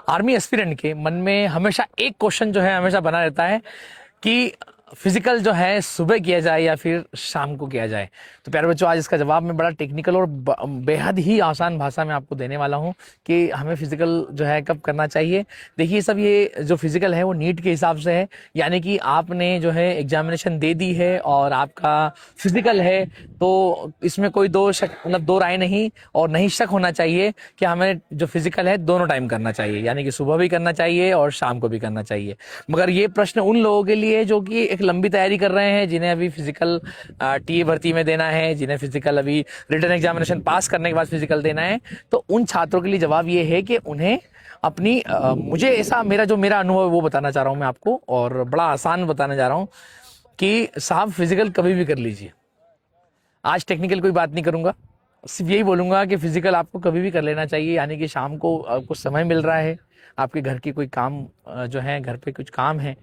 Army aspirant के मन में हमेशा एक क्वेश्चन जो है हमेशा बना रहता है कि फिजिकल जो है सुबह किया जाए या फिर शाम को किया जाए। तो प्यारे बच्चों, आज इसका जवाब मैं बड़ा टेक्निकल और बेहद ही आसान भाषा में आपको देने वाला हूं कि हमें फिजिकल जो है कब करना चाहिए। देखिए सब, ये जो फिजिकल है वो नीट के हिसाब से है, यानी कि आपने जो है एग्जामिनेशन दे दी है और आपका फिजिकल है, तो इसमें कोई दो शक मतलब दो राय नहीं और नहीं शक होना चाहिए कि हमें जो फिजिकल है दोनों टाइम करना चाहिए, यानी कि सुबह भी करना चाहिए और शाम को भी करना चाहिए। मगर ये प्रश्न उन लोगों के लिए जो कि एक लंबी तैयारी कर रहे हैं, जिन्हें अभी फिजिकल टीए भर्ती में देना है, जिन्हें फिजिकल अभी रिटन एग्जामिनेशन पास करने के बाद फिजिकल देना है, तो उन छात्रों के लिए जवाब ये है कि उन्हें अपनी मुझे ऐसा मेरा अनुभव है वो बताना चाह रहा हूं मैं आपको, और बड़ा आसान बताने जा रहा हूं कि साहब फिजिकल कभी भी कर लीजिए। आज टेक्निकल कोई बात नहीं करूंगा, सिर्फ यही बोलूंगा कि फिजिकल आपको कभी भी कर लेना चाहिए, यानी कि शाम को आपको समय मिल रहा है, आपके घर की कोई काम जो है, घर पे कुछ काम है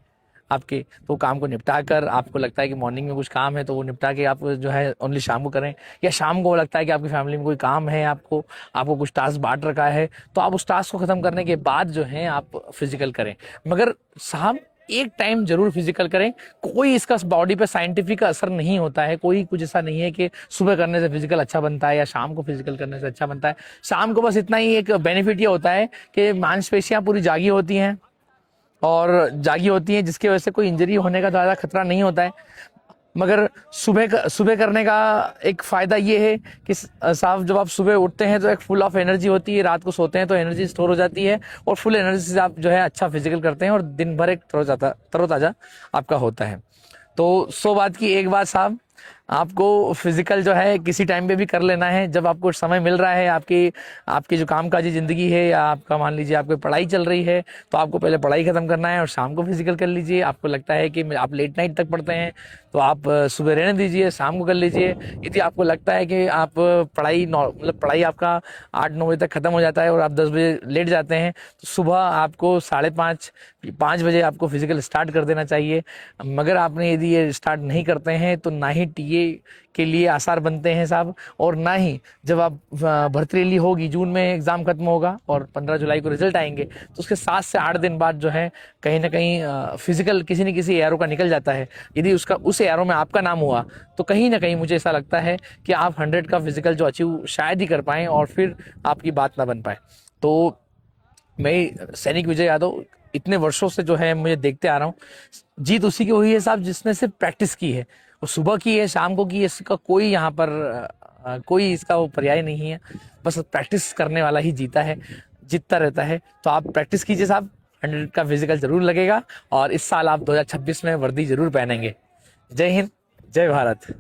आपके, तो काम को निपटा कर आपको लगता है कि मॉर्निंग में कुछ काम है तो वो निपटा के आप जो है ओनली शाम को करें, या शाम को लगता है कि आपकी फैमिली में कोई काम है, आपको कुछ टास्क बांट रखा है, तो आप उस टास्क को खत्म करने के बाद जो है आप फिजिकल करें। मगर साहब एक टाइम जरूर फिजिकल करें। कोई इसका बॉडी पे साइंटिफिक असर नहीं होता है, कोई कुछ ऐसा नहीं है कि सुबह करने से फिजिकल अच्छा बनता है या शाम को फिजिकल करने से अच्छा बनता है। शाम को बस इतना ही एक बेनिफिट ये होता है कि मांसपेशियां पूरी जागी होती हैं जिसकी वजह से कोई इंजरी होने का ज़्यादा खतरा नहीं होता है। मगर सुबह करने का एक फ़ायदा ये है कि साहब जब आप सुबह उठते हैं तो एक फुल ऑफ एनर्जी होती है, रात को सोते हैं तो एनर्जी स्टोर हो जाती है और फुल एनर्जी से आप जो है अच्छा फिजिकल करते हैं और दिन भर एक तरोताज़ा आपका होता है। तो 100 बात की एक बात साहब, आपको फिजिकल जो है किसी टाइम पे भी कर लेना है जब आपको समय मिल रहा है। आपकी जो कामकाजी जिंदगी है या आपका मान लीजिए आपकी पढ़ाई चल रही है, तो आपको पहले पढ़ाई खत्म करना है और शाम को फिजिकल कर लीजिए। आपको लगता है कि आप लेट नाइट तक पढ़ते हैं तो आप सुबह रहने दीजिए, शाम को कर लीजिए। यदि आपको लगता है कि आप पढ़ाई आपका 8-9 बजे तक खत्म हो जाता है और आप 10 बजे लेट जाते हैं, तो सुबह आपको 5:30 बजे आपको फिजिकल स्टार्ट कर देना चाहिए। मगर आपने यदि ये स्टार्ट नहीं करते हैं तो ना ही टीए के लिए आसार बनते हैं साहब, और ना ही जब आप भर्ती रैली होगी, जून में एग्जाम खत्म होगा और 15 जुलाई को रिजल्ट आएंगे, तो उसके 7 से 8 दिन बाद जो है कहीं ना कहीं फिजिकल किसी न किसी एआरओ का निकल जाता है। यदि उस एआरओ में आपका नाम हुआ तो कहीं ना कहीं मुझे ऐसा लगता है कि आप 100 का फिजिकल जो अचीव शायद ही कर पाएं और फिर आपकी बात ना बन पाए। तो मैं सैनिक विजय यादव इतने वर्षों से जो है मुझे देखते आ रहा हूँ, जीत उसी की हुई है साहब जिसने सिर्फ प्रैक्टिस की है। वो सुबह की है, शाम को की है, इसका कोई यहाँ पर कोई इसका वो पर्याय नहीं है। बस प्रैक्टिस करने वाला ही जीतता रहता है। तो आप प्रैक्टिस कीजिए साहब, 100 का फिजिकल जरूर लगेगा और इस साल आप 2026 में वर्दी जरूर पहनेंगे। जय हिंद, जय भारत।